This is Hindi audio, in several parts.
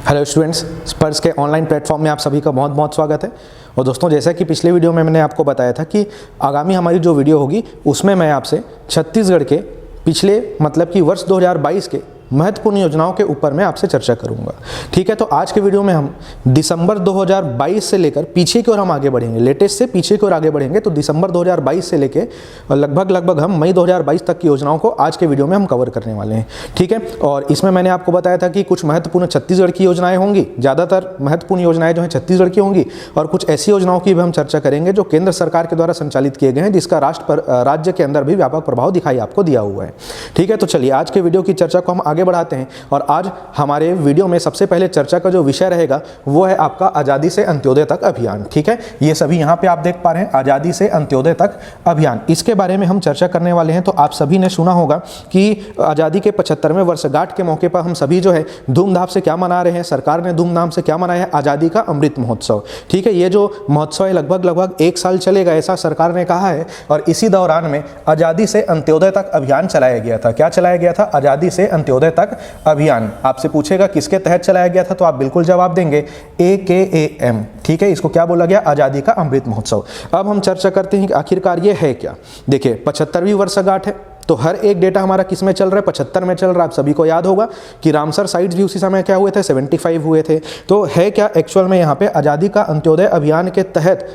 हेलो स्टूडेंट्स, स्पर्श के ऑनलाइन प्लेटफॉर्म में आप सभी का बहुत बहुत स्वागत है। और दोस्तों, जैसा कि पिछले वीडियो में मैंने आपको बताया था कि आगामी हमारी जो वीडियो होगी उसमें मैं आपसे छत्तीसगढ़ के पिछले मतलब कि वर्ष 2022 के महत्वपूर्ण योजनाओं के ऊपर मैं आपसे चर्चा करूंगा। ठीक है, तो आज के वीडियो में हम दिसंबर 2022 से लेकर पीछे की ओर हम आगे बढ़ेंगे, लेटेस्ट से पीछे की ओर आगे बढ़ेंगे। तो दिसंबर 2022 से लेकर लगभग हम मई 2022 तक की योजनाओं को आज के वीडियो में हम कवर करने वाले हैं। ठीक है, और इसमें मैंने आपको बताया था कि कुछ महत्वपूर्ण छत्तीसगढ़ की योजनाएं होंगी, ज़्यादातर महत्वपूर्ण योजनाएं जो हैं छत्तीसगढ़ की होंगी, और कुछ ऐसी योजनाओं की भी हम चर्चा करेंगे जो केंद्र सरकार के द्वारा संचालित किए गए हैं, जिसका राज्य के अंदर भी व्यापक प्रभाव दिखाई आपको दिया हुआ है। ठीक है, तो चलिए आज के वीडियो की चर्चा को हम आगे बढ़ाते हैं। और आज हमारे वीडियो में सबसे पहले चर्चा का जो विषय रहेगा वो है आपका आज़ादी से अंत्योदय तक अभियान। ठीक है, ये सभी यहाँ पे आप देख पा रहे हैं, आज़ादी से अंत्योदय तक अभियान, इसके बारे में हम चर्चा करने वाले हैं। तो आप सभी ने सुना होगा कि आज़ादी के 75वें वर्षगांठ के मौके पर हम सभी जो है धूमधाम से क्या मना रहे हैं, सरकार ने धूमधाम से क्या मनाया है, आज़ादी का अमृत महोत्सव। ठीक है, ये जो महोत्सव है लगभग 1 साल चलेगा, ऐसा सरकार ने कहा है। और इसी दौरान में आज़ादी से अंत्योदय तक अभियान चलाया गया था। क्या चलाया गया था? आज़ादी से अंत्योदय तक अभियान। आपसे पूछेगा किसके तहत चलाया गया था, तो आप बिल्कुल जवाब देंगे AKAM। ठीक है, इसको क्या बोला गया? आज़ादी का अमृत महोत्सव। अब हम चर्चा करते हैं कि आखिरकार ये है क्या। देखिए, 75वीं वर्षगांठ है, तो हर एक डेटा हमारा किस में चल रहा है? 75 में चल रहा है। आप सभी को याद होगा कि रामसर साइट्स भी उसी समय क्या हुए थे? 75 हुए थे। तो है क्या एक्चुअल में यहाँ पे आज़ादी का अंत्योदय अभियान के तहत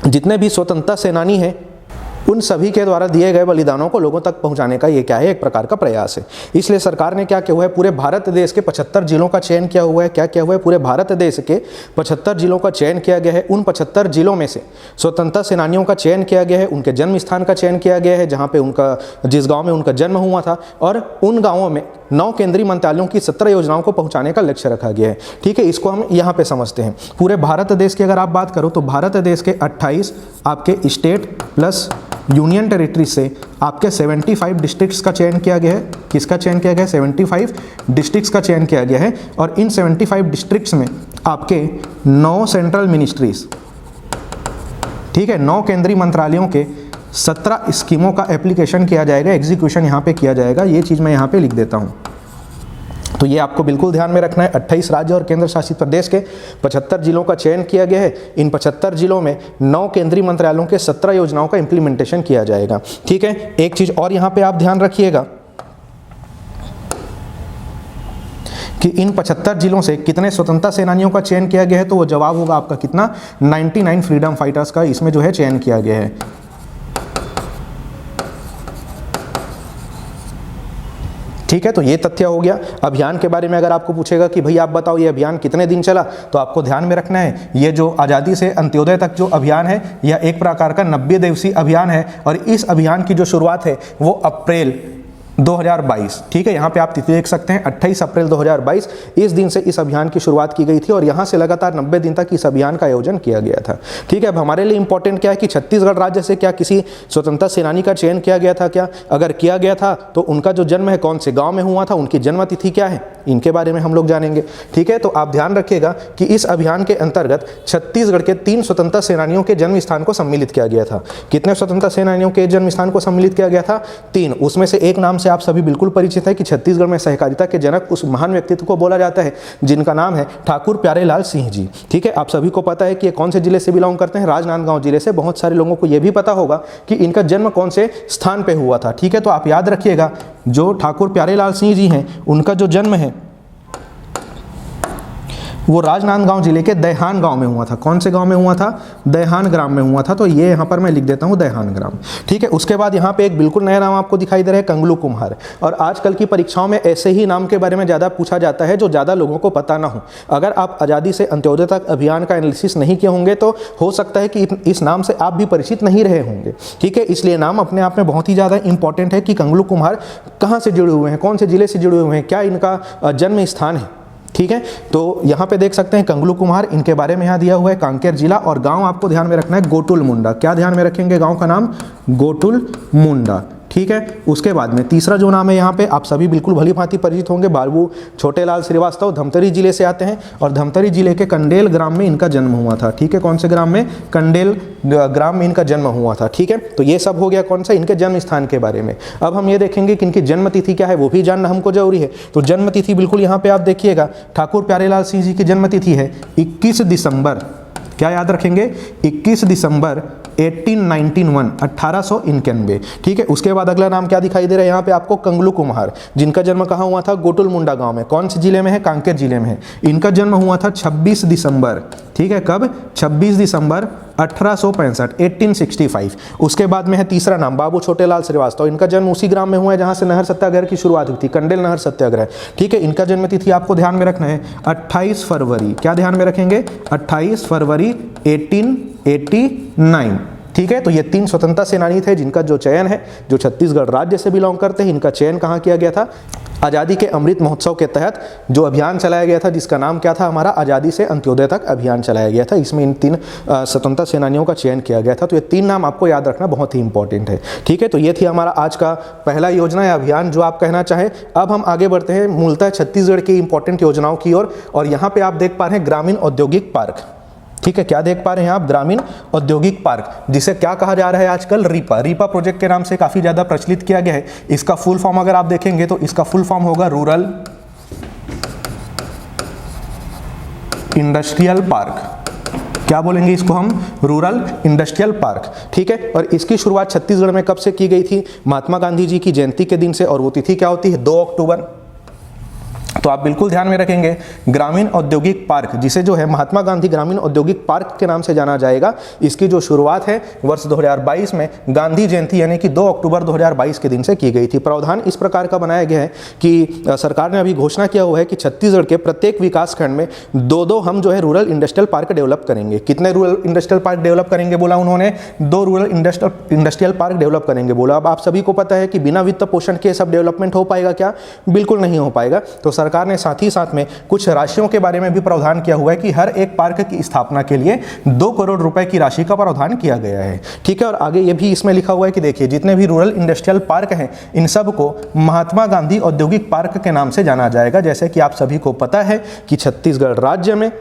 जितने भी स्वतंत्रता सेनानी हैं उन सभी के द्वारा दिए गए बलिदानों को लोगों तक पहुंचाने का ये क्या है? एक प्रकार का प्रयास है। इसलिए सरकार ने क्या किया हुआ है? पूरे भारत देश के 75 जिलों का चयन किया हुआ है। क्या किया हुआ है? पूरे भारत देश के 75 जिलों का चयन किया गया है। उन 75 जिलों में से स्वतंत्रता सेनानियों का चयन किया गया है, उनके जन्म स्थान का चयन किया गया है, जहाँ पे उनका जिस गाँव में उनका जन्म हुआ था, और उन गाँवों में 9 केंद्रीय मंत्रालयों की 17 योजनाओं को पहुँचाने का लक्ष्य रखा गया है। ठीक है, इसको हम यहाँ पे समझते हैं। पूरे भारत देश की अगर आप बात करो तो भारत देश के 28 आपके स्टेट प्लस यूनियन टेरिटरी से आपके 75 डिस्ट्रिक्ट्स का चयन किया गया है। किसका चयन किया गया है? 75 डिस्ट्रिक्ट्स का चयन किया गया है। और इन 75 डिस्ट्रिक्ट्स में आपके 9 सेंट्रल मिनिस्ट्रीज, ठीक है, 9 केंद्रीय मंत्रालयों के 17 स्कीमों का एप्लीकेशन किया जाएगा, एग्जीक्यूशन यहाँ पे किया जाएगा। ये चीज़ मैं यहाँ पे लिख देता हूँ, तो ये आपको बिल्कुल ध्यान में रखना है। 28 राज्य और केंद्र शासित प्रदेश के 75 जिलों का चयन किया गया है। इन 75 जिलों में 9 केंद्रीय मंत्रालयों के 17 योजनाओं का इंप्लीमेंटेशन किया जाएगा। ठीक है, एक चीज और यहाँ पे आप ध्यान रखिएगा कि इन 75 जिलों से कितने स्वतंत्रता सेनानियों का चयन किया गया है, तो वो जवाब होगा आपका कितना? 99 फ्रीडम फाइटर्स का इसमें जो है चयन किया गया है। ठीक है, तो ये तथ्य हो गया। अभियान के बारे में अगर आपको पूछेगा कि भाई आप बताओ ये अभियान कितने दिन चला, तो आपको ध्यान में रखना है ये जो आज़ादी से अंत्योदय तक जो अभियान है यह एक प्रकार का 90 दिवसीय अभियान है। और इस अभियान की जो शुरुआत है वो अप्रैल 2022, ठीक है, यहाँ पे आप तिथि देख सकते हैं 28 अप्रैल 2022, इस दिन से इस अभियान की शुरुआत की गई थी और यहाँ से लगातार 90 दिन तक इस अभियान का आयोजन किया गया था। ठीक है, अब हमारे लिए इंपॉर्टेंट क्या है कि छत्तीसगढ़ राज्य से क्या किसी स्वतंत्रता सेनानी का चयन किया गया था क्या? अगर किया गया था तो उनका जो जन्म है कौन से गाँव में हुआ था, उनकी जन्म तिथि क्या है, इनके बारे में हम लोग जानेंगे। ठीक है, तो आप ध्यान रखिएगा कि इस अभियान के अंतर्गत छत्तीसगढ़ के 3 स्वतंत्रता सेनानियों के जन्म स्थान को सम्मिलित किया गया था। कितने स्वतंत्रता सेनानियों के जन्म स्थान को सम्मिलित किया गया था? 3। उसमें से एक नाम से आप सभी बिल्कुल परिचित है कि छत्तीसगढ़ में सहकारिता के जनक उस महान व्यक्तित्व को बोला जाता है जिनका नाम है ठाकुर प्यारेलाल सिंह जी। ठीक है, आप सभी को पता है कि ये कौन से जिले से बिलोंग करते हैं? राजनांदगांव जिले से। बहुत सारे लोगों को यह भी पता होगा कि इनका जन्म कौन से स्थान पे हुआ था। ठीक है, तो आप याद रखिएगा जो ठाकुर प्यारेलाल सिंह जी हैं उनका जो जन्म है वो राजनांदगांव जिले के दैहान गांव में हुआ था। कौन से गांव में हुआ था? दैहान ग्राम में हुआ था। तो ये यहाँ पर मैं लिख देता हूँ दैहान ग्राम। ठीक है, उसके बाद यहाँ पे एक बिल्कुल नया नाम आपको दिखाई दे रहा है, कंगलू कुम्हार। और आजकल की परीक्षाओं में ऐसे ही नाम के बारे में ज़्यादा पूछा जाता है जो ज़्यादा लोगों को पता ना हो। अगर आप आज़ादी से अंत्योदय तक अभियान का एनालिसिस नहीं किए होंगे तो हो सकता है कि इस नाम से आप भी परिचित नहीं रहे होंगे। ठीक है, इसलिए नाम अपने आप में बहुत ही ज़्यादा इंपॉर्टेंट है कि कंगलू कुम्हार कहाँ से जुड़े हुए हैं, कौन से जिले से जुड़े हुए हैं, क्या इनका जन्म स्थान है। ठीक है, तो यहाँ पे देख सकते हैं कंगलू कुम्हार, इनके बारे में यहाँ दिया हुआ है कांकेर जिला, और गांव आपको ध्यान में रखना है गोटुल मुंडा। क्या ध्यान में रखेंगे? गांव का नाम गोटुल मुंडा। ठीक है। उसके बाद में तीसरा जो नाम है यहाँ पे आप सभी बिल्कुल भली भांति परिचित होंगे, बाबू छोटेलाल श्रीवास्तव धमतरी जिले से आते हैं और धमतरी जिले के कंडेल ग्राम में इनका जन्म हुआ था। ठीक है, कौन से ग्राम में? कंडेल ग्राम में इनका जन्म हुआ था। ठीक है, तो ये सब हो गया कौन सा? इनके जन्म स्थान के बारे में। अब हम ये देखेंगे कि इनकी जन्म तिथि क्या है, वो भी जानना हमको जरूरी है। तो जन्म तिथि बिल्कुल यहाँ पे आप देखिएगा, ठाकुर प्यारेलाल सिंह जी की जन्म तिथि है 21 दिसंबर, क्या याद रखेंगे? 21 दिसंबर 1891। ठीक है, उसके बाद अगला नाम क्या दिखाई दे रहा है यहाँ पे आपको? कंगलू कुम्हार, जिनका जन्म कहाँ हुआ था? गोटुल मुंडा गांव में। कौन से जिले में है? कांकेर जिले में है। इनका जन्म हुआ था 26 दिसंबर। ठीक है, कब? 26 दिसंबर 1865। उसके बाद में है तीसरा नाम बाबू छोटेलाल श्रीवास्तव। इनका जन्म उसी ग्राम में हुआ है जहाँ से नहर सत्याग्रह की शुरुआत हुई थी, कंडेल नहर सत्याग्रह। ठीक है, इनका जन्म तिथि आपको ध्यान में रखना है 28 फरवरी। क्या ध्यान में रखेंगे? 28 फरवरी 1889। ठीक है, तो ये 3 स्वतंत्रता सेनानी थे जिनका जो चयन है, जो छत्तीसगढ़ राज्य से बिलोंग करते हैं, इनका चयन कहाँ किया गया था? आज़ादी के अमृत महोत्सव के तहत जो अभियान चलाया गया था, जिसका नाम क्या था हमारा? आज़ादी से अंत्योदय तक अभियान चलाया गया था। इसमें इन 3 स्वतंत्रता सेनानियों का चयन किया गया था। तो ये 3 नाम आपको याद रखना बहुत ही इंपॉर्टेंट है। ठीक है, तो ये थी हमारा आज का पहला योजना या अभियान जो आप कहना चाहें। अब हम आगे बढ़ते हैं मूलतः छत्तीसगढ़ की इंपॉर्टेंट योजनाओं की ओर, और यहाँ पे आप देख पा रहे हैं ग्रामीण औद्योगिक पार्क। ठीक है, क्या देख पा रहे हैं आप? ग्रामीण औद्योगिक पार्क, जिसे क्या कहा जा रहा है आजकल? रीपा। रीपा प्रोजेक्ट के नाम से काफ़ी ज़्यादा प्रचलित किया गया है। इसका फुल फॉर्म अगर आप देखेंगे तो इसका फुल फॉर्म होगा रूरल इंडस्ट्रियल पार्क। क्या बोलेंगे इसको हम? Rural industrial park. ठीक है, और इसकी शुरुआत छत्तीसगढ़ में कब से की गई थी? महात्मा गांधी जी की जयंती के दिन से, और वो तिथि क्या होती है? 2 अक्टूबर। तो आप बिल्कुल ध्यान में रखेंगे ग्रामीण औद्योगिक पार्क, जिसे जो है महात्मा गांधी ग्रामीण औद्योगिक पार्क के नाम से जाना जाएगा। इसकी जो शुरुआत है वर्ष 2022 में गांधी जयंती यानी कि 2 अक्टूबर 2022 के दिन से की गई थी। प्रावधान इस प्रकार का बनाया गया है कि सरकार ने अभी घोषणा किया हुआ है कि छत्तीसगढ़ के प्रत्येक विकास खंड में 2 हम जो है रूरल इंडस्ट्रियल पार्क डेवलप करेंगे। कितने रूरल इंडस्ट्रियल पार्क डेवलप करेंगे बोला उन्होंने? 2 रूरल इंडस्ट्रियल पार्क डेवलप करेंगे बोला। अब आप सभी को पता है कि बिना वित्त पोषण के सब डेवलपमेंट हो पाएगा क्या? बिल्कुल नहीं हो पाएगा। तो सरकार ने साथ ही साथ में कुछ राशियों के बारे में भी प्रावधान किया हुआ है कि हर एक पार्क की स्थापना के लिए 2 करोड़ रुपए की राशि का प्रावधान किया गया है। ठीक है, और आगे ये भी इसमें लिखा हुआ है कि देखिए जितने भी रूरल इंडस्ट्रियल पार्क हैं इन सब को महात्मा गांधी औद्योगिक पार्क के नाम से जाना जाएगा। जैसे कि आप सभी को पता है कि छत्तीसगढ़ राज्य में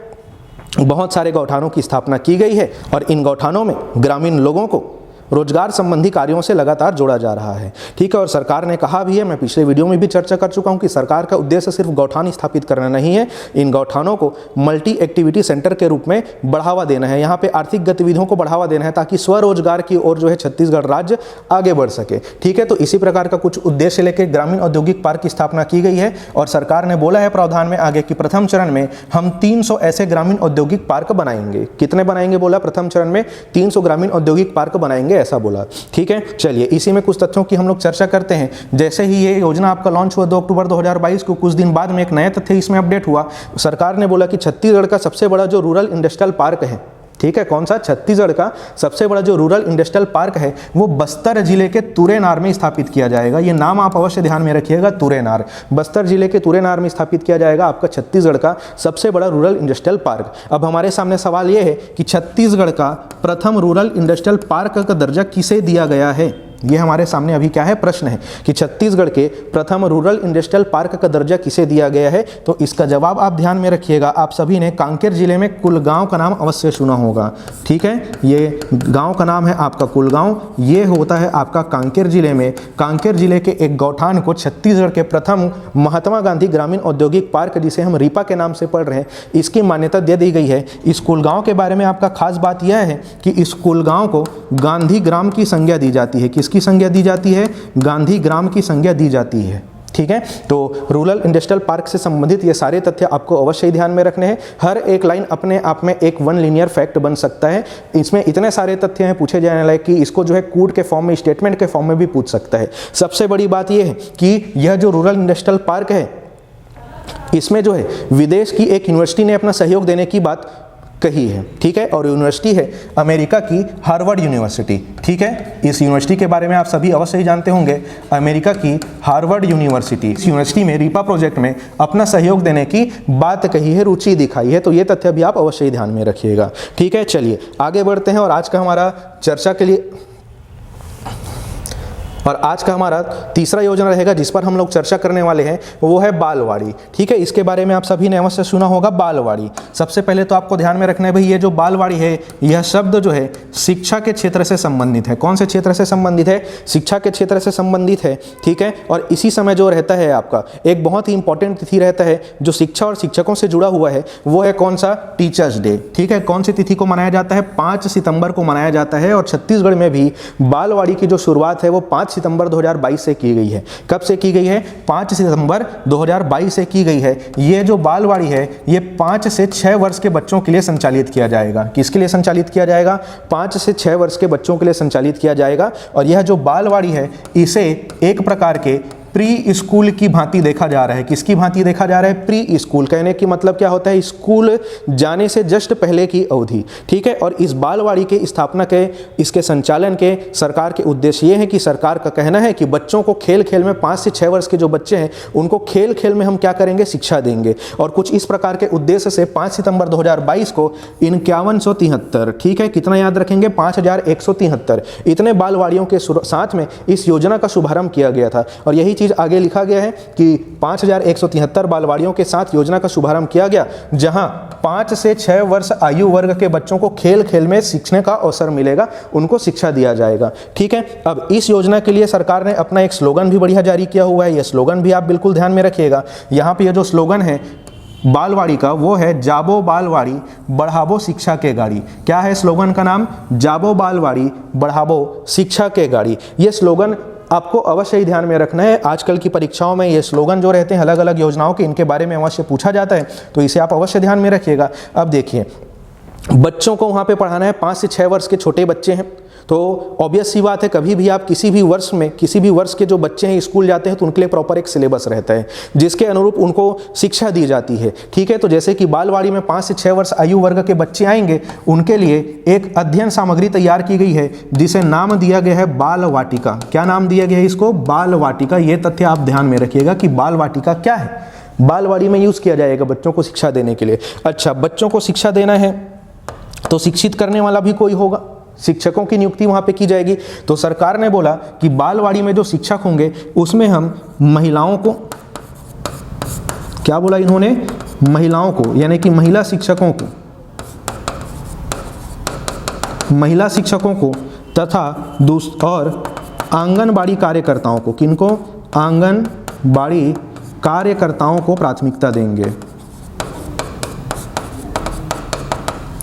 बहुत सारे गौठानों की स्थापना की गई है और इन गौठानों में ग्रामीण लोगों को रोजगार संबंधी कार्यों से लगातार जोड़ा जा रहा है। ठीक है, और सरकार ने कहा भी है, मैं पिछले वीडियो में भी चर्चा कर चुका हूं कि सरकार का उद्देश्य सिर्फ गौठान स्थापित करना नहीं है, इन गौठानों को मल्टी एक्टिविटी सेंटर के रूप में बढ़ावा देना है। यहाँ पे आर्थिक गतिविधियों को बढ़ावा देना है ताकि स्वरोजगार की ओर जो है छत्तीसगढ़ राज्य आगे बढ़ सके। ठीक है, तो इसी प्रकार का कुछ उद्देश्य लेकर ग्रामीण औद्योगिक पार्क की स्थापना की गई है और सरकार ने बोला है प्रावधान में आगे कि प्रथम चरण में हम 300 ऐसे ग्रामीण औद्योगिक पार्क बनाएंगे। कितने बनाएंगे बोला? प्रथम चरण में 300 ग्रामीण औद्योगिक पार्क बनाएंगे, ऐसा बोला। ठीक है, चलिए इसी में कुछ तथ्यों की हम लोग चर्चा करते हैं। जैसे ही ये योजना आपका लॉन्च हुआ 2 अक्टूबर 2022 को, कुछ दिन बाद में एक नया तथ्य इसमें अपडेट हुआ। सरकार ने बोला कि छत्तीसगढ़ का सबसे बड़ा जो रूरल इंडस्ट्रियल पार्क है, ठीक है, कौन सा? छत्तीसगढ़ का सबसे बड़ा जो रूरल इंडस्ट्रियल पार्क है वो बस्तर जिले के तुरेनार में स्थापित किया जाएगा। ये नाम आप अवश्य ध्यान में रखिएगा, तुरेनार। बस्तर जिले के तुरेनार में स्थापित किया जाएगा आपका छत्तीसगढ़ का सबसे बड़ा रूरल इंडस्ट्रियल पार्क। अब हमारे सामने सवाल ये है कि छत्तीसगढ़ का प्रथम रूरल इंडस्ट्रियल पार्क का दर्जा किसे दिया गया है? ये हमारे सामने अभी क्या है? प्रश्न है कि छत्तीसगढ़ के प्रथम रूरल इंडस्ट्रियल पार्क का दर्जा किसे दिया गया है? तो इसका जवाब आप ध्यान में रखिएगा। आप सभी ने कांकेर जिले में कुलगांव का नाम अवश्य सुना होगा। ठीक है, ये गांव का नाम है आपका कुलगांव, ये होता है आपका कांकेर जिले में। कांकेर जिले के एक गौठान को छत्तीसगढ़ के प्रथम महात्मा गांधी ग्रामीण औद्योगिक पार्क, जिसे हम रीपा के नाम से पढ़ रहे हैं, इसकी मान्यता दे दी गई है। इस कुलगांव के बारे में आपका खास बात यह है कि इस कुलगांव को गांधी ग्राम की संज्ञा दी जाती है। की संज्ञा दी जाती है? गांधी ग्राम की संज्ञा दी जाती है। ठीक है, तो रूरल इंडस्ट्रियल पार्क से संबंधित ये सारे तथ्य आपको अवश्य ही ध्यान में रखने हैं। हर एक लाइन अपने आप में एक 1 लीनियर फैक्ट बन सकता है। इसमें इतने सारे तथ्य हैं पूछे जाने लायक कि इसको जो है कूट के फॉर्म में, स्टेटमेंट के फॉर्म में भी पूछ सकता है। सबसे बड़ी बात यह है कि यह जो रूरल इंडस्ट्रियल पार्क है इसमें जो है विदेश की एक यूनिवर्सिटी ने अपना सहयोग देने की बात कही है। ठीक है, और यूनिवर्सिटी है अमेरिका की हार्वर्ड यूनिवर्सिटी। ठीक है, इस यूनिवर्सिटी के बारे में आप सभी अवश्य ही जानते होंगे, अमेरिका की हार्वर्ड यूनिवर्सिटी। इस यूनिवर्सिटी में रीपा प्रोजेक्ट में अपना सहयोग देने की बात कही है, रुचि दिखाई है। तो ये तथ्य भी आप अवश्य ही ध्यान में रखिएगा। ठीक है, चलिए आगे बढ़ते हैं और आज का हमारा चर्चा के लिए और आज का हमारा तीसरा योजना रहेगा जिस पर हम लोग चर्चा करने वाले हैं वो है बालवाड़ी। ठीक है, इसके बारे में आप सभी ने अवश्य सुना होगा बालवाड़ी। सबसे पहले तो आपको ध्यान में रखना है भाई, ये जो बालवाड़ी है यह शब्द जो है शिक्षा के क्षेत्र से संबंधित है। कौन से क्षेत्र से संबंधित है? शिक्षा के क्षेत्र से संबंधित है। ठीक है, और इसी समय जो रहता है आपका एक बहुत ही इंपॉर्टेंट तिथि रहता है जो शिक्षा और शिक्षकों से जुड़ा हुआ है, वो है कौन सा? Teachers day. ठीक है, कौन सी तिथि को मनाया जाता है? 5 सितंबर को मनाया जाता है। और छत्तीसगढ़ में भी बालवाड़ी की जो शुरुआत है वो 5 सितंबर 2022 से की गई है। कब से की गई है? 5 सितंबर 2022 से की गई है। ये जो बालवाड़ी है ये 5 से 6 वर्ष के बच्चों के लिए संचालित किया जाएगा। किसके लिए संचालित किया जाएगा? 5 से 6 वर्ष के बच्चों के लिए संचालित किया जाएगा। और यह जो बालवाड़ी है इसे एक प्रकार के प्री स्कूल की भांति देखा जा रहा है। किसकी भांति देखा जा रहा है? Pre school. कहने की मतलब क्या होता है? स्कूल जाने से जस्ट पहले की अवधि। ठीक है, और इस बालवाड़ी के स्थापना के, इसके संचालन के सरकार के उद्देश्य ये है कि सरकार का कहना है कि बच्चों को खेल खेल में 5 से 6 वर्ष के जो बच्चे हैं उनको खेल खेल में हम क्या करेंगे? शिक्षा देंगे। और कुछ इस प्रकार के उद्देश्य से 5 सितंबर 2022 को 5173, ठीक है, कितना याद रखेंगे? 5173 इतने बालवाड़ियों के साथ में इस योजना का शुभारंभ किया गया था। और यही आगे लिखा गया है कि 5173 बालवाड़ियों के साथ योजना का शुभारंभ किया गया, जहां 5 से 6 वर्ष आयु वर्ग के बच्चों को खेल खेल में सीखने का अवसर मिलेगा, उनको शिक्षा दिया जाएगा। ठीक है, अब इस योजना के लिए सरकार ने अपना एक स्लोगन भी बढ़िया जारी किया हुआ है। यह स्लोगन भी आप बिल्कुल ध्यान में रखिएगा। यहाँ पे यह जो स्लोगन है बालवाड़ी का वो है जाबो बालवाड़ी बढ़ाबो शिक्षा के गाड़ी। क्या है स्लोगन का नाम? जाबो बालवाड़ी बढ़ाबो शिक्षा के गाड़ी। ये स्लोगन आपको अवश्य ही ध्यान में रखना है। आजकल की परीक्षाओं में ये स्लोगन जो रहते हैं अलग अलग योजनाओं के, इनके बारे में अवश्य पूछा जाता है, तो इसे आप अवश्य ध्यान में रखिएगा। अब देखिए, बच्चों को वहाँ पे पढ़ाना है, 5 से 6 वर्ष के छोटे बच्चे हैं, तो ऑब्वियस सी बात है कभी भी आप किसी भी वर्ष में किसी भी वर्ष के जो बच्चे हैं स्कूल जाते हैं तो उनके लिए प्रॉपर एक सिलेबस रहता है जिसके अनुरूप उनको शिक्षा दी जाती है। ठीक है, तो जैसे कि बालवाड़ी में 5 से 6 वर्ष आयु वर्ग के बच्चे आएंगे, उनके लिए एक अध्ययन सामग्री तैयार की गई है जिसे नाम दिया गया है बाल वाटिका। क्या नाम दिया गया है इसको? बाल वाटिका। ये तथ्य आप ध्यान में रखिएगा कि बाल वाटिका क्या है, बालवाड़ी में यूज किया जाएगा बच्चों को शिक्षा देने के लिए। अच्छा, बच्चों को शिक्षा देना है तो शिक्षित करने वाला भी कोई होगा, शिक्षकों की नियुक्ति वहां पे की जाएगी। तो सरकार ने बोला कि बालवाड़ी में जो शिक्षक होंगे उसमें हम महिलाओं को, क्या बोला इन्होंने? महिलाओं को, यानी कि महिला शिक्षकों को तथा और आंगनबाड़ी कार्यकर्ताओं को, किनको? आंगनबाड़ी कार्यकर्ताओं को प्राथमिकता देंगे।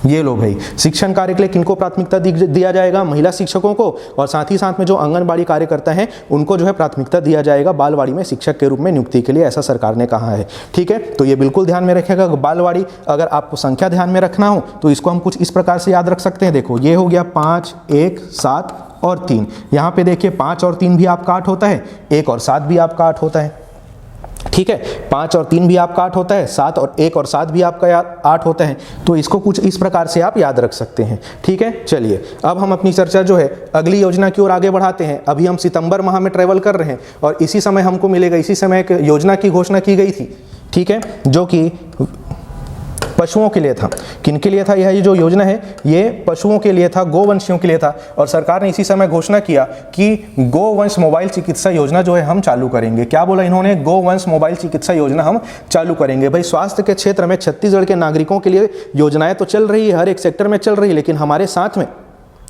ये लो भाई, शिक्षण कार्य के लिए किनको प्राथमिकता दिया जाएगा? महिला शिक्षकों को, और साथ ही साथ में जो आंगनबाड़ी कार्यकर्ता हैं उनको जो है प्राथमिकता दिया जाएगा बालवाड़ी में शिक्षक के रूप में नियुक्ति के लिए, ऐसा सरकार ने कहा है। ठीक है, तो ये बिल्कुल ध्यान में रखिएगा। बालवाड़ी अगर आपको संख्या ध्यान में रखना हो तो इसको हम कुछ इस प्रकार से याद रख सकते हैं। देखो, ये हो गया 5, 1, 7 और 3। यहाँ पे देखिए 5 और 3 भी आपका 8 होता है, 1 और 7 भी आपका 8 होता है। ठीक है, 5 और 3 भी आपका 8 होता है, 7 और 1 और 7 भी आपका 8 होता है। तो इसको कुछ इस प्रकार से आप याद रख सकते हैं। ठीक है, चलिए अब हम अपनी चर्चा जो है अगली योजना की ओर आगे बढ़ाते हैं। अभी हम सितंबर माह में ट्रेवल कर रहे हैं और इसी समय हमको मिलेगा, इसी समय एक योजना की घोषणा की गई थी। ठीक है, जो कि पशुओं के लिए था। किनके लिए था यह जो योजना है? ये पशुओं के लिए था, गोवंशियों के लिए था। और सरकार ने इसी समय घोषणा किया कि गोवंश मोबाइल चिकित्सा योजना जो है हम चालू करेंगे। क्या बोला इन्होंने? गोवंश मोबाइल चिकित्सा योजना हम चालू करेंगे। भाई, स्वास्थ्य के क्षेत्र में छत्तीसगढ़ के नागरिकों के लिए योजनाएं तो चल रही है, हर एक सेक्टर में चल रही है, लेकिन हमारे साथ में,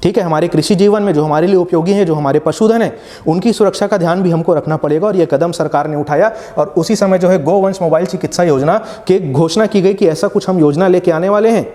ठीक है, हमारे कृषि जीवन में जो हमारे लिए उपयोगी हैं, जो हमारे पशुधन है, उनकी सुरक्षा का ध्यान भी हमको रखना पड़ेगा। और ये कदम सरकार ने उठाया और उसी समय जो है गोवंश मोबाइल चिकित्सा योजना की घोषणा की गई कि ऐसा कुछ हम योजना लेके आने वाले हैं।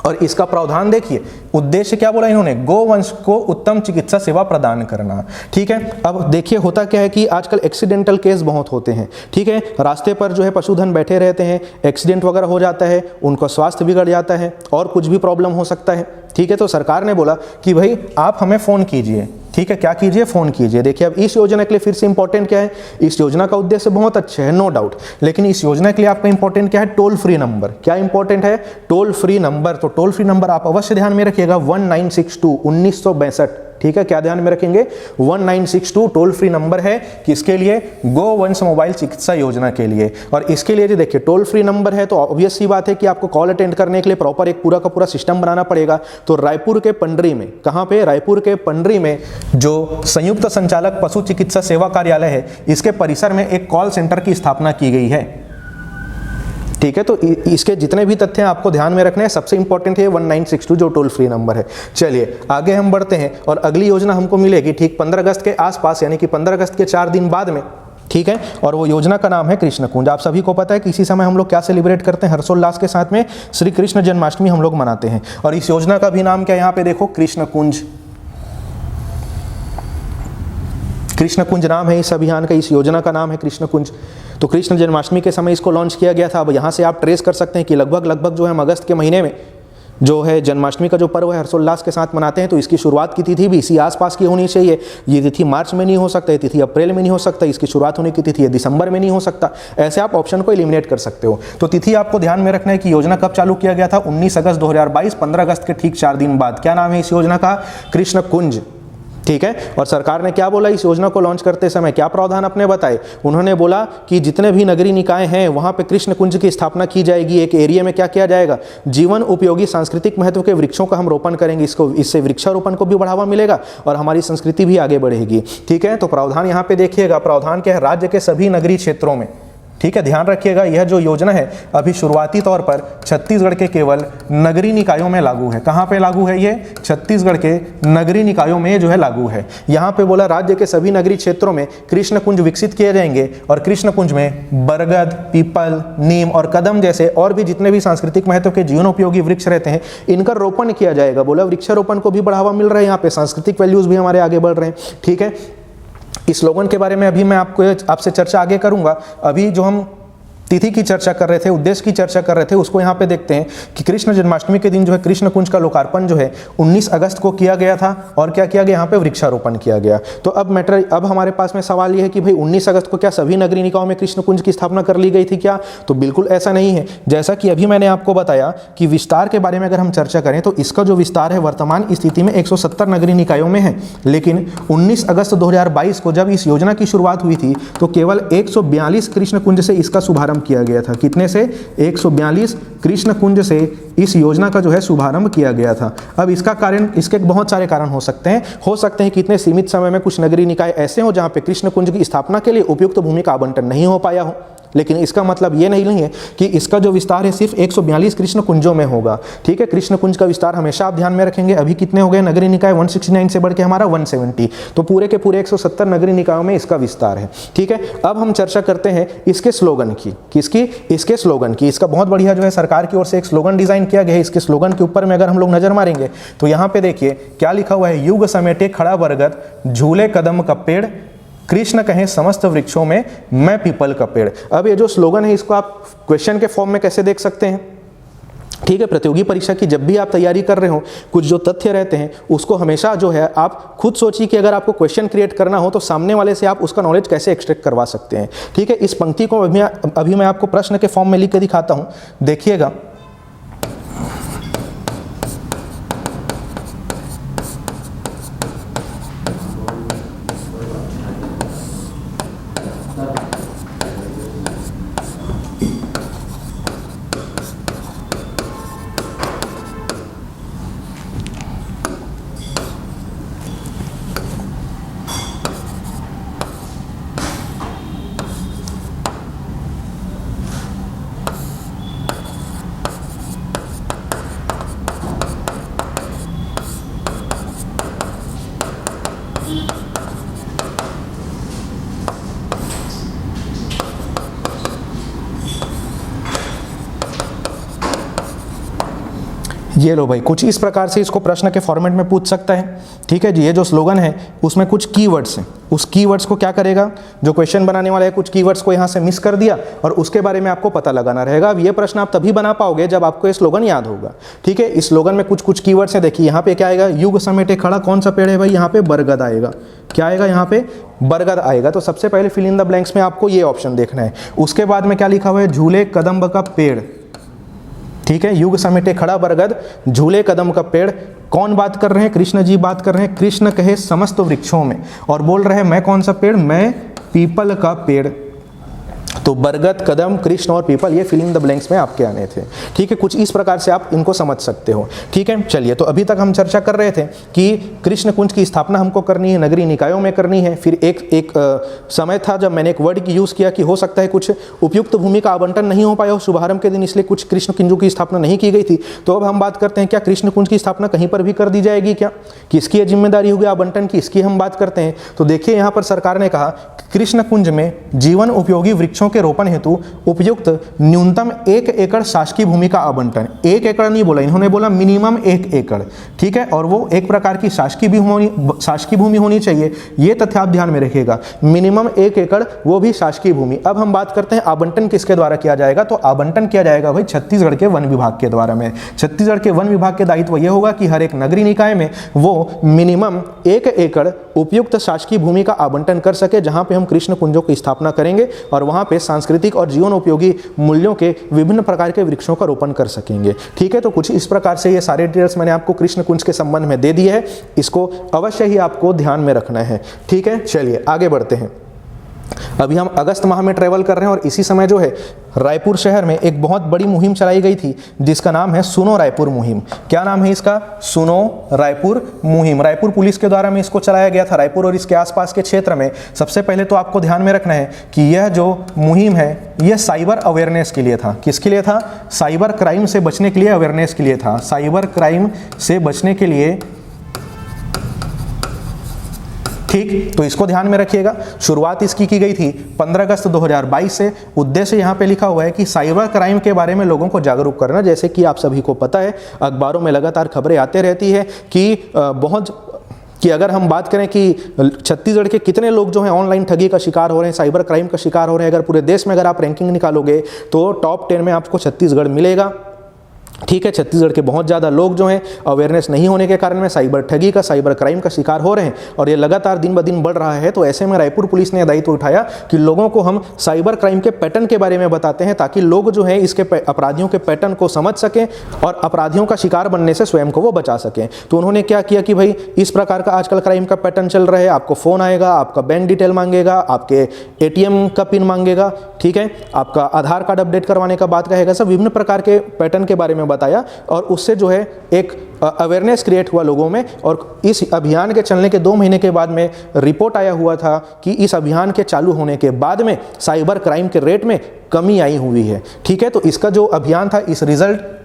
और इसका प्रावधान देखिए, उद्देश्य क्या बोला इन्होंने? गोवंश को उत्तम चिकित्सा सेवा प्रदान करना। ठीक है, अब देखिए होता क्या है कि आजकल एक्सीडेंटल केस बहुत होते हैं। ठीक है, रास्ते पर जो है पशुधन बैठे रहते हैं, एक्सीडेंट वगैरह हो जाता है, उनका स्वास्थ्य बिगड़ जाता है और कुछ भी प्रॉब्लम हो सकता है। ठीक है, तो सरकार ने बोला कि भाई आप हमें फ़ोन कीजिए। ठीक है, क्या कीजिए? फ़ोन कीजिए। देखिए, अब इस योजना के लिए फिर से इंपॉर्टेंट क्या है? इस योजना का उद्देश्य बहुत अच्छा है, नो डाउट, लेकिन इस योजना के लिए आपका इंपॉर्टेंट क्या है? Toll free number. क्या इंपॉर्टेंट है? Toll free number. तो टोल फ्री नंबर आप अवश्य ध्यान में रखिएगा, 1962 1962। ठीक है, क्या ध्यान में रखेंगे, 1962 टोल फ्री नंबर है, किसके लिए, गोवंश मोबाइल चिकित्सा योजना के लिए। और इसके लिए जो देखिए टोल फ्री नंबर है तो ऑब्वियस सी बात है कि आपको कॉल अटेंड करने के लिए प्रॉपर एक पूरा का पूरा सिस्टम बनाना पड़ेगा। तो रायपुर के पंडरी में, कहां पे, रायपुर के पंडरी में जो संयुक्त संचालक पशु चिकित्सा सेवा कार्यालय है, इसके परिसर में एक कॉल सेंटर की स्थापना की गई है। ठीक है, तो इसके जितने भी तथ्य हैं आपको ध्यान में रखने हैं। सबसे इंपॉर्टेंट है 1962 जो टोल फ्री नंबर है। चलिए आगे हम बढ़ते हैं और अगली योजना हमको मिलेगी ठीक 15 अगस्त के आसपास, यानी कि 15 अगस्त के 4 दिन बाद में। ठीक है, और वो योजना का नाम है कृष्ण कुंज। आप सभी को पता है कि इसी समय हम लोग क्या सेलिब्रेट करते हैं, हर्षोल्लास के साथ में श्री कृष्ण जन्माष्टमी हम लोग मनाते हैं। और इस योजना का भी नाम क्या है, यहाँ पे देखो, कृष्ण कुंज। कृष्ण कुंज नाम है इस अभियान का, इस योजना का नाम है कृष्ण कुंज। तो कृष्ण जन्माष्टमी के समय इसको लॉन्च किया गया था। अब यहाँ से आप ट्रेस कर सकते हैं कि लगभग जो है हम अगस्त के महीने में जो है जन्माष्टमी का जो पर्व है हर्षोल्लास के साथ मनाते हैं। तो इसकी शुरुआत की तिथि भी इसी आसपास की होनी चाहिए। ये तिथि मार्च में नहीं हो सकता, ये तिथि अप्रैल में नहीं हो सकता, इसकी शुरुआत होने की तिथि दिसंबर में नहीं हो सकता। ऐसे आप ऑप्शन को एलिमिनेट कर सकते हो। तो तिथि आपको ध्यान में रखना है कि योजना कब चालू किया गया था, 19 अगस्त 2022, 15 अगस्त के ठीक 4 दिन बाद। क्या नाम है इस योजना का, कृष्ण कुंज। ठीक है, और सरकार ने क्या बोला इस योजना को लॉन्च करते समय, क्या प्रावधान अपने बताए, उन्होंने बोला कि जितने भी नगरीय निकाय हैं वहां पे कृष्ण कुंज की स्थापना की जाएगी। एक एरिया में क्या किया जाएगा, जीवन उपयोगी सांस्कृतिक महत्व के वृक्षों का हम रोपण करेंगे। इससे वृक्षारोपण को भी बढ़ावा मिलेगा और हमारी संस्कृति भी आगे बढ़ेगी। ठीक है, तो प्रावधान यहाँ पे देखिएगा, प्रावधान क्या है, राज्य के सभी नगरीय क्षेत्रों में। ठीक है, ध्यान रखिएगा यह जो योजना है अभी शुरुआती तौर पर छत्तीसगढ़ के केवल नगरीय निकायों में लागू है। कहां पे लागू है, ये छत्तीसगढ़ के नगरीय निकायों में जो है लागू है। यहां पे बोला राज्य के सभी नगरीय क्षेत्रों में कृष्ण कुंज विकसित किए जाएंगे और कृष्ण कुंज में बरगद, पीपल, नीम और कदम जैसे और भी जितने भी सांस्कृतिक महत्व के जीवनोपयोगी वृक्ष रहते हैं इनका रोपण किया जाएगा। बोला वृक्षारोपण को भी बढ़ावा मिल रहा है, यहाँ पे सांस्कृतिक वैल्यूज भी हमारे आगे बढ़ रहे हैं। ठीक है, इस स्लोगन के बारे में अभी मैं आपसे चर्चा आगे करूंगा। अभी जो हम तिथि की चर्चा कर रहे थे, उद्देश्य की चर्चा कर रहे थे, उसको यहाँ पे देखते हैं कि कृष्ण जन्माष्टमी के दिन जो है कृष्ण कुंज का लोकार्पण जो है 19 अगस्त को किया गया था। और क्या किया गया, यहाँ पे वृक्षारोपण किया गया। तो अब हमारे पास में सवाल ये है कि भाई 19 अगस्त को क्या सभी नगरीय निकायों में कृष्ण कुंज की स्थापना कर ली गई थी क्या, तो बिल्कुल ऐसा नहीं है। जैसा कि अभी मैंने आपको बताया कि विस्तार के बारे में अगर हम चर्चा करें तो इसका जो विस्तार है वर्तमान स्थिति में 170 नगरीय निकायों में है। लेकिन 19 अगस्त 2022 को जब इस योजना की शुरुआत हुई थी तो केवल 142 कृष्ण कुंज से इसका शुभारंभ किया गया था। कितने से, 142 कृष्ण कुंज से इस योजना का जो है शुभारंभ किया गया था। अब इसका कारण, इसके बहुत सारे कारण हो सकते हैं कि इतने सीमित समय में कुछ नगरीय निकाय ऐसे हो जहां पे कृष्ण कुंज की स्थापना के लिए उपयुक्त भूमि का आवंटन नहीं हो पाया हो। लेकिन इसका मतलब ये नहीं है कि इसका जो विस्तार है सिर्फ 142 कृष्ण कुंजों में होगा। ठीक है, कृष्ण कुंज का विस्तार हमेशा आप ध्यान में रखेंगे। अभी कितने हो गए नगरीय निकाय, 169 से बढ़ के हमारा 170, तो पूरे के पूरे 170 नगरीय निकायों में इसका विस्तार है। ठीक है, अब हम चर्चा करते हैं इसके स्लोगन की। किसकी, इसके स्लोगन की। इसका बहुत बढ़िया जो है सरकार की ओर से एक स्लोगन डिजाइन किया गया है। इसके स्लोगन के ऊपर में अगर हम लोग नजर मारेंगे तो यहाँ पे देखिए क्या लिखा हुआ है, युग समेटे खड़ा बरगद, झूले कदम का पेड़, कृष्ण कहें समस्त वृक्षों में, मैं पीपल का पेड़। अब ये जो स्लोगन है इसको आप क्वेश्चन के फॉर्म में कैसे देख सकते हैं। ठीक है, प्रतियोगी परीक्षा की जब भी आप तैयारी कर रहे हो कुछ जो तथ्य रहते हैं उसको हमेशा जो है आप खुद सोचिए कि अगर आपको क्वेश्चन क्रिएट करना हो तो सामने वाले से आप उसका नॉलेज कैसे एक्सट्रैक्ट करवा सकते हैं। ठीक है, इस पंक्ति को अभी मैं आपको प्रश्न के फॉर्म में लिख के दिखाता हूं, देखिएगा। ये लो भाई, कुछ इस प्रकार से इसको प्रश्न के फॉर्मेट में पूछ सकता है। ठीक है जी, ये जो स्लोगन है उसमें कुछ कीवर्ड्स हैं, उस कीवर्ड्स को क्या करेगा, जो क्वेश्चन बनाने वाला है कुछ कीवर्ड्स को यहाँ से मिस कर दिया और उसके बारे में आपको पता लगाना रहेगा। अब ये प्रश्न आप तभी बना पाओगे जब आपको ये स्लोगन याद होगा। ठीक है, इस स्लोगन में कुछ कीवर्ड्स हैं। देखिए यहाँ पे क्या आएगा, युग समेटे खड़ा, कौन सा पेड़ है भाई, यहाँ पे बरगद आएगा। क्या आएगा, यहाँ पे बरगद आएगा। तो सबसे पहले फिल इन द ब्लैंक्स में आपको ये ऑप्शन देखना है। उसके बाद में क्या लिखा हुआ है, झूले कदम्ब का पेड़। ठीक है, युग समेटे खड़ा बरगद, झूले कदम का पेड़। कौन बात कर रहे हैं? कृष्ण जी बात कर रहे हैं। कृष्ण कहे समस्त वृक्षों में, और बोल रहे हैं मैं कौन सा पेड़? मैं पीपल का पेड़। तो बरगद, कदम, कृष्ण और पीपल, ये फिल इन द ब्लैंक्स में आपके आने थे। ठीक है, कुछ इस प्रकार से आप इनको समझ सकते हो। ठीक है, चलिए, तो अभी तक हम चर्चा कर रहे थे कि कृष्ण कुंज की स्थापना हमको करनी है, नगरीय निकायों में करनी है। फिर एक समय था जब मैंने एक वर्ड की यूज़ किया कि हो सकता है कुछ उपयुक्त भूमि का आवंटन नहीं हो पाया हो शुभारंभ के दिन, इसलिए कुछ कृष्ण कुंजों की स्थापना नहीं की गई थी। तो अब हम बात करते हैं, क्या कृष्ण कुंज की स्थापना कहीं पर भी कर दी जाएगी क्या? किसकी जिम्मेदारी होगी आवंटन की? इसकी हम बात करते हैं। तो देखिए, यहाँ पर सरकार ने कहा कृष्ण कुंज में जीवन उपयोगी वृक्षों के रोपण हेतु उपयुक्त न्यूनतम 1 एकड़ शासकीय भूमि का आवंटन। 1 एकड़ नहीं बोला इन्होंने, बोला मिनिमम 1 एकड़। ठीक है, और वो एक प्रकार की शासकीय भूमि होनी चाहिए, ये तथ्य आप ध्यान में रखिएगा। मिनिमम 1 एकड़, वो भी शासकीय भूमि। अब हम बात करते हैं आवंटन किसके द्वारा किया जाएगा। तो आवंटन किया जाएगा भाई छत्तीसगढ़ के वन विभाग के द्वारा में। छत्तीसगढ़ के वन विभाग के दायित्व यह होगा कि हर एक नगरीय निकाय में वो मिनिमम 1 एकड़ उपयुक्त शासकीय भूमि का आवंटन कर सके, जहां पे हम कृष्ण कुंजों की स्थापना करेंगे और वहां पे सांस्कृतिक और जीवन उपयोगी मूल्यों के विभिन्न प्रकार के वृक्षों का रोपण कर सकेंगे। ठीक है, तो कुछ इस प्रकार से ये सारे डिटेल्स मैंने आपको कृष्ण कुंज के संबंध में दे दिए है, इसको अवश्य ही आपको ध्यान में रखना है। ठीक है, चलिए आगे बढ़ते हैं। अभी हम अगस्त माह में ट्रेवल कर रहे हैं और इसी समय जो है रायपुर शहर में एक बहुत बड़ी मुहिम चलाई गई थी जिसका नाम है सुनो रायपुर मुहिम। क्या नाम है इसका? सुनो रायपुर मुहिम। रायपुर पुलिस के द्वारा में इसको चलाया गया था रायपुर और इसके आसपास के क्षेत्र में। सबसे पहले तो आपको ध्यान में रखना है कि यह जो मुहिम है यह साइबर अवेयरनेस के लिए था। किसके लिए था? साइबर क्राइम से बचने के लिए, अवेयरनेस के लिए था। साइबर क्राइम से बचने के लिए। ठीक, तो इसको ध्यान में रखिएगा। शुरुआत इसकी की गई थी 15 अगस्त 2022 से। उद्देश्य यहाँ पे लिखा हुआ है कि साइबर क्राइम के बारे में लोगों को जागरूक करना। जैसे कि आप सभी को पता है, अखबारों में लगातार खबरें आते रहती है कि अगर हम बात करें कि छत्तीसगढ़ के कितने लोग जो हैं ऑनलाइन ठगी का शिकार हो रहे हैं, साइबर क्राइम का शिकार हो रहे हैं, अगर पूरे देश में अगर आप रैंकिंग निकालोगे तो टॉप 10 में आपको छत्तीसगढ़ मिलेगा। ठीक है, छत्तीसगढ़ के बहुत ज़्यादा लोग जो हैं अवेयरनेस नहीं होने के कारण में साइबर ठगी का, साइबर क्राइम का शिकार हो रहे हैं और ये लगातार दिन ब दिन बढ़ रहा है। तो ऐसे में रायपुर पुलिस ने दायित्व उठाया कि लोगों को हम साइबर क्राइम के पैटर्न के बारे में बताते हैं ताकि लोग जो हैं इसके अपराधियों के पैटर्न को समझ सकें और अपराधियों का शिकार बनने से स्वयं को वो बचा सकें। तो उन्होंने क्या किया कि भाई इस प्रकार का आजकल क्राइम का पैटर्न चल रहा है, आपको फ़ोन आएगा, आपका बैंक डिटेल मांगेगा, आपके ATM का पिन मांगेगा, ठीक है, आपका आधार कार्ड अपडेट करवाने का बात कहेगा। सब विभिन्न प्रकार के पैटर्न के बारे में बताया और उससे जो है एक अवेयरनेस क्रिएट हुआ लोगों में। और इस अभियान के चलने के 2 महीने के बाद में रिपोर्ट आया हुआ था कि इस अभियान के चालू होने के बाद में साइबर क्राइम के रेट में कमी आई हुई है। ठीक है, तो इसका जो अभियान था,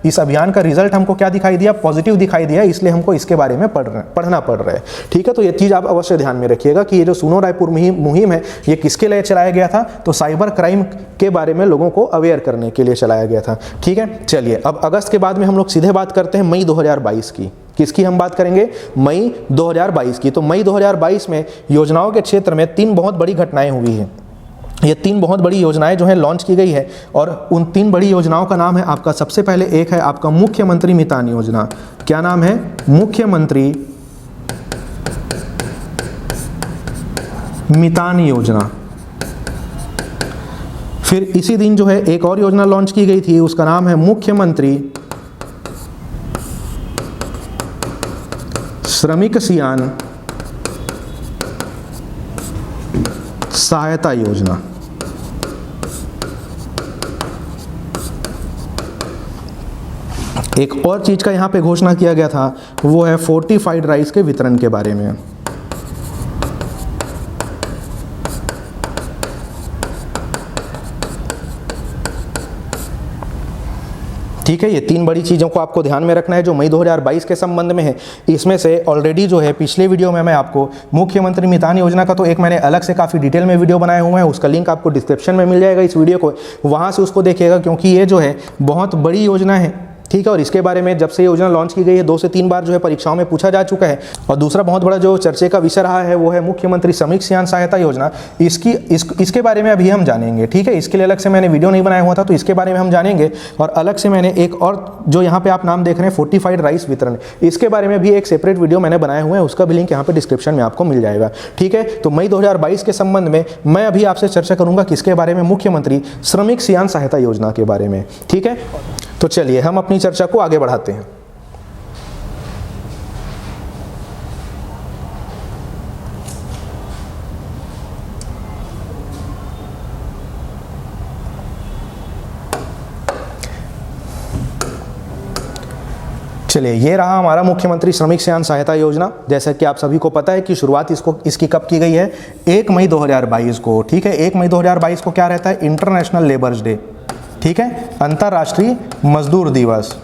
इस अभियान का रिजल्ट हमको क्या दिखाई दिया? पॉजिटिव दिखाई दिया, इसलिए हमको इसके बारे में पढ़ना पड़ रहा है। ठीक है, तो ये चीज़ आप अवश्य ध्यान में रखिएगा कि ये जो सुनो रायपुर मुहिम है ये किसके लिए चलाया गया था? तो साइबर क्राइम के बारे में लोगों को अवेयर करने के लिए चलाया गया था। ठीक है, चलिए अब अगस्त के बाद में हम लोग सीधे बात करते हैं मई 2022 की। किसकी हम बात करेंगे? मई 2022 की। तो मई 2022 में योजनाओं के क्षेत्र में 3 बहुत बड़ी घटनाएं हुई हैं। ये 3 बहुत बड़ी योजनाएं जो हैं लॉन्च की गई है और उन 3 बड़ी योजनाओं का नाम है आपका, सबसे पहले एक है आपका मुख्यमंत्री मितान योजना। क्या नाम है? मुख्यमंत्री मितान योजना। फिर इसी दिन जो है एक और योजना लॉन्च की गई थी, उसका नाम है मुख्यमंत्री श्रमिक सियान सहायता योजना। एक और चीज का यहां पे घोषणा किया गया था, वो है फोर्टिफाइड राइस के वितरण के बारे में। ठीक है, ये 3 बड़ी चीज़ों को आपको ध्यान में रखना है जो मई 2022 के संबंध में है। इसमें से ऑलरेडी जो है पिछले वीडियो में मैं आपको मुख्यमंत्री मितान योजना का तो एक मैंने अलग से काफ़ी डिटेल में वीडियो बनाए हुए हैं, उसका लिंक आपको डिस्क्रिप्शन में मिल जाएगा इस वीडियो को, वहाँ से उसको देखिएगा क्योंकि ये जो है बहुत बड़ी योजना है। ठीक है। और इसके बारे में जब से योजना लॉन्च की गई है 2 से 3 बार जो है परीक्षाओं में पूछा जा चुका है। और दूसरा बहुत बड़ा जो चर्चे का विषय रहा है वो है मुख्यमंत्री श्रमिक सियान सहायता योजना। इसके बारे में अभी हम जानेंगे, ठीक है। इसके लिए अलग से मैंने वीडियो नहीं बनाया हुआ था, तो इसके बारे में हम जानेंगे। और अलग से मैंने एक और जो यहाँ पे आप नाम देख रहे हैं फोर्टिफाइड राइस वितरण, इसके बारे में भी एक सेपरेट वीडियो मैंने बनाया हुआ है, उसका भी लिंक यहाँ पे डिस्क्रिप्शन में आपको मिल जाएगा, ठीक है। तो मई 2022 के संबंध में मैं अभी आपसे चर्चा करूंगा किसके बारे में, मुख्यमंत्री श्रमिक सियान सहायता योजना के बारे में, ठीक है। तो चलिए हम अपनी चर्चा को आगे बढ़ाते हैं। चलिए, ये रहा हमारा मुख्यमंत्री श्रमिक सियान सहायता योजना। जैसा कि आप सभी को पता है कि शुरुआत इसकी कब की गई है, 1 मई 2022 को, ठीक है। 1 मई 2022 को क्या रहता है, इंटरनेशनल लेबर्स डे, ठीक है, अंतर्राष्ट्रीय मजदूर दिवस।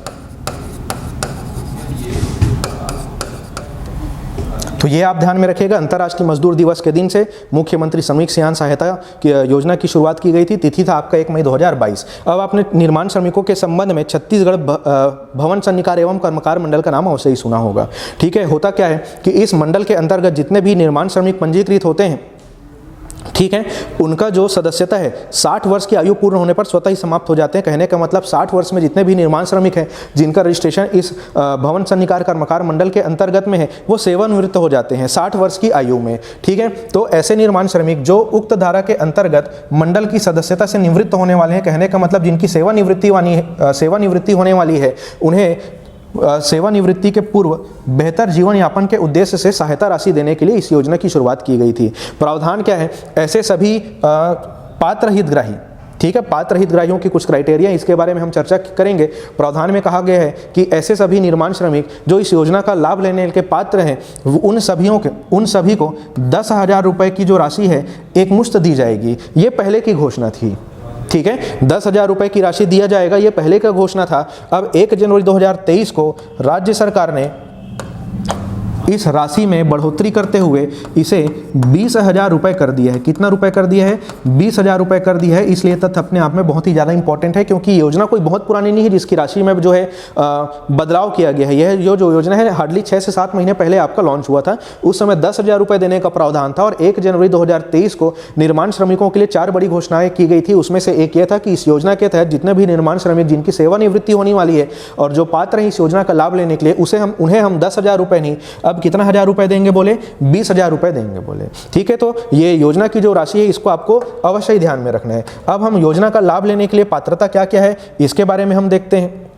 तो ये आप ध्यान में रखिएगा, अंतर्राष्ट्रीय मजदूर दिवस के दिन से मुख्यमंत्री श्रमिक सियान सहायता की योजना की शुरुआत की गई थी। तिथि था आपका 1 मई 2022। अब आपने निर्माण श्रमिकों के संबंध में छत्तीसगढ़ भवन सन्निकार एवं कर्मकार मंडल का नाम अवश्य ही सुना होगा, ठीक है। होता क्या है कि इस मंडल के अंतर्गत जितने भी निर्माण श्रमिक पंजीकृत होते हैं, ठीक है, उनका जो सदस्यता है 60 वर्ष की आयु पूर्ण होने पर स्वतः ही समाप्त हो जाते हैं। कहने का मतलब 60 वर्ष में जितने भी निर्माण श्रमिक हैं जिनका रजिस्ट्रेशन इस भवन सन्निकार कर्मकार मंडल के अंतर्गत में है, वो सेवानिवृत्त हो जाते हैं 60 वर्ष की आयु में, ठीक है। तो ऐसे निर्माण श्रमिक जो उक्त धारा के अंतर्गत मंडल की सदस्यता से निवृत्त होने वाले हैं, कहने का मतलब जिनकी सेवानिवृत्ति होने वाली है, उन्हें सेवानिवृत्ति के पूर्व बेहतर जीवन यापन के उद्देश्य से सहायता राशि देने के लिए इस योजना की शुरुआत की गई थी। प्रावधान क्या है, ऐसे सभी पात्र हितग्राही, ठीक है, पात्र हितग्राहियों की कुछ क्राइटेरिया, इसके बारे में हम चर्चा करेंगे। प्रावधान में कहा गया है कि ऐसे सभी निर्माण श्रमिक जो इस योजना का लाभ लेने के पात्र हैं, उन सभी को 10,000 रुपये की जो राशि है एक मुश्त दी जाएगी। ये पहले की घोषणा थी, ठीक है, 10,000 रुपये की राशि दिया जाएगा, ये पहले का घोषणा था। अब 1 जनवरी 2023 को राज्य सरकार ने इस राशि में बढ़ोतरी करते हुए इसे 20,000 रुपये कर दिया है। कितना रुपए कर दिया है, 20,000 रुपये कर दिया है। इसलिए तथ्य अपने आप में बहुत ही ज़्यादा इंपॉर्टेंट है, क्योंकि योजना कोई बहुत पुरानी नहीं है जिसकी राशि में जो है बदलाव किया गया है। यह जो योजना है हार्डली 6 से 7 महीने पहले आपका लॉन्च हुआ था। उस समय 10,000 रुपये देने का प्रावधान था और 1 जनवरी 2023 को निर्माण श्रमिकों के लिए 4 बड़ी घोषणाएं की गई थी। उसमें से एक यह था कि इस योजना के तहत जितने भी निर्माण श्रमिक जिनकी सेवानिवृत्ति होने वाली है और जो पात्र हैं इस योजना का लाभ लेने के लिए, उन्हें हम 10,000 रुपये नहीं, अब कितना 1,000 रुपये देंगे बोले, 20,000 रुपये देंगे बोले, ठीक है। तो ये योजना की जो राशि है इसको आपको अवश्य ही ध्यान में रखना है। अब हम योजना का लाभ लेने के लिए पात्रता क्या क्या है इसके बारे में हम देखते हैं।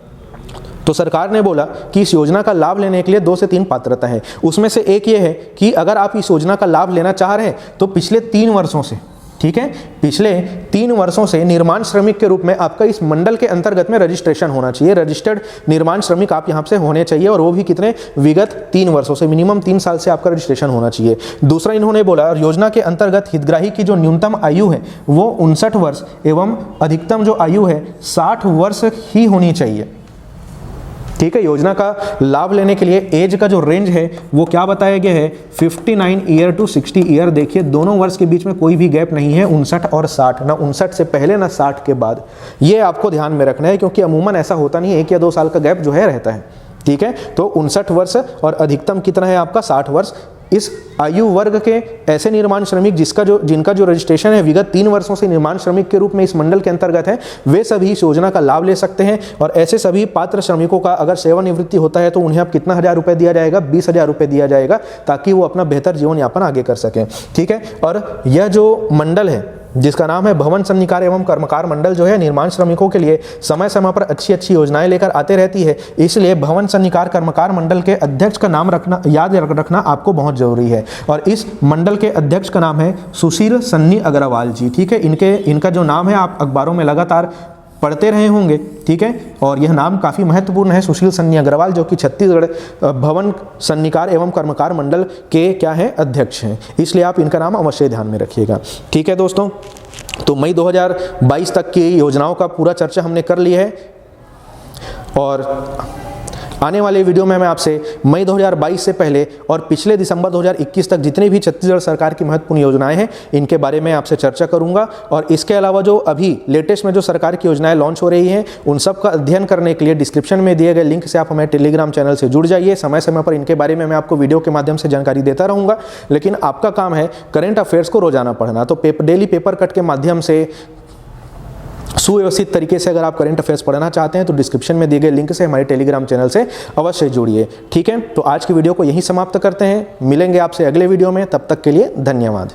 तो सरकार ने बोला कि इस योजना का लाभ लेने के लिए 2 से 3 पात्रता है। उसमें से एक ये है कि अगर आप इस योजना का लाभ लेना चाह रहे हैं तो पिछले 3 वर्षों से, ठीक है, पिछले 3 वर्षों से निर्माण श्रमिक के रूप में आपका इस मंडल के अंतर्गत में रजिस्ट्रेशन होना चाहिए। रजिस्टर्ड निर्माण श्रमिक आप यहाँ से होने चाहिए, और वो भी कितने, विगत 3 वर्षों से, मिनिमम 3 साल से आपका रजिस्ट्रेशन होना चाहिए। दूसरा इन्होंने बोला, योजना के अंतर्गत हितग्राही की जो न्यूनतम आयु है वो 59 वर्ष एवं अधिकतम जो आयु है 60 वर्ष ही होनी चाहिए, ठीक है। योजना का लाभ लेने के लिए एज का जो रेंज है वो क्या बताया गया है, 59 ईयर टू 60 ईयर। देखिए दोनों वर्ष के बीच में कोई भी गैप नहीं है, 59 और 60, ना 59 से पहले ना 60 के बाद। ये आपको ध्यान में रखना है, क्योंकि अमूमन ऐसा होता नहीं है, 1 या 2 साल का गैप जो है रहता है, ठीक है। तो 59 वर्ष और अधिकतम कितना है आपका, 60 वर्ष। इस आयु वर्ग के ऐसे निर्माण श्रमिक जिनका जो रजिस्ट्रेशन है विगत 3 वर्षों से निर्माण श्रमिक के रूप में इस मंडल के अंतर्गत है, वे सभी इस योजना का लाभ ले सकते हैं। और ऐसे सभी पात्र श्रमिकों का अगर सेवानिवृत्ति होता है तो उन्हें अब कितना 1,000 रुपये दिया जाएगा, 20,000 रुपये दिया जाएगा, ताकि वो अपना बेहतर जीवन यापन आगे कर सकें, ठीक है। और यह जो मंडल है जिसका नाम है भवन सन्निकार एवं कर्मकार मंडल, जो है निर्माण श्रमिकों के लिए समय समय पर अच्छी योजनाएं लेकर आते रहती है। इसलिए भवन सन्निकार कर्मकार मंडल के अध्यक्ष का नाम याद रखना आपको बहुत जरूरी है। और इस मंडल के अध्यक्ष का नाम है सुशील सन्नी अग्रवाल जी, ठीक है। इनका जो नाम है आप अखबारों में लगातार पढ़ते रहे होंगे, ठीक है। और यह नाम काफ़ी महत्वपूर्ण है, सुशील सन्नी अग्रवाल, जो कि छत्तीसगढ़ भवन सन्निकार एवं कर्मकार मंडल के क्या है, अध्यक्ष हैं। इसलिए आप इनका नाम अवश्य ध्यान में रखिएगा, ठीक है दोस्तों। तो मई 2022 तक की योजनाओं का पूरा चर्चा हमने कर लिया है। और आने वाले वीडियो में मैं आपसे मई 2022 से पहले और पिछले दिसंबर 2021 तक जितनी भी छत्तीसगढ़ सरकार की महत्वपूर्ण योजनाएं हैं इनके बारे में आपसे चर्चा करूंगा। और इसके अलावा जो अभी लेटेस्ट में जो सरकार की योजनाएं लॉन्च हो रही हैं उन सब का अध्ययन करने के लिए डिस्क्रिप्शन में दिए गए लिंक से आप हमारे टेलीग्राम चैनल से जुड़ जाइए। समय समय पर इनके बारे में मैं आपको वीडियो के माध्यम से जानकारी देता रहूँगा, लेकिन आपका काम है करेंट अफेयर्स को रोजाना पढ़ना। तो डेली पेपर कट के माध्यम से सुव्यवस्थित तरीके से अगर आप करंट अफेयर्स पढ़ना चाहते हैं तो डिस्क्रिप्शन में दिए गए लिंक से हमारे टेलीग्राम चैनल से अवश्य जुड़िए। ठीक है, तो आज की वीडियो को यहीं समाप्त करते हैं। मिलेंगे आपसे अगले वीडियो में, तब तक के लिए धन्यवाद।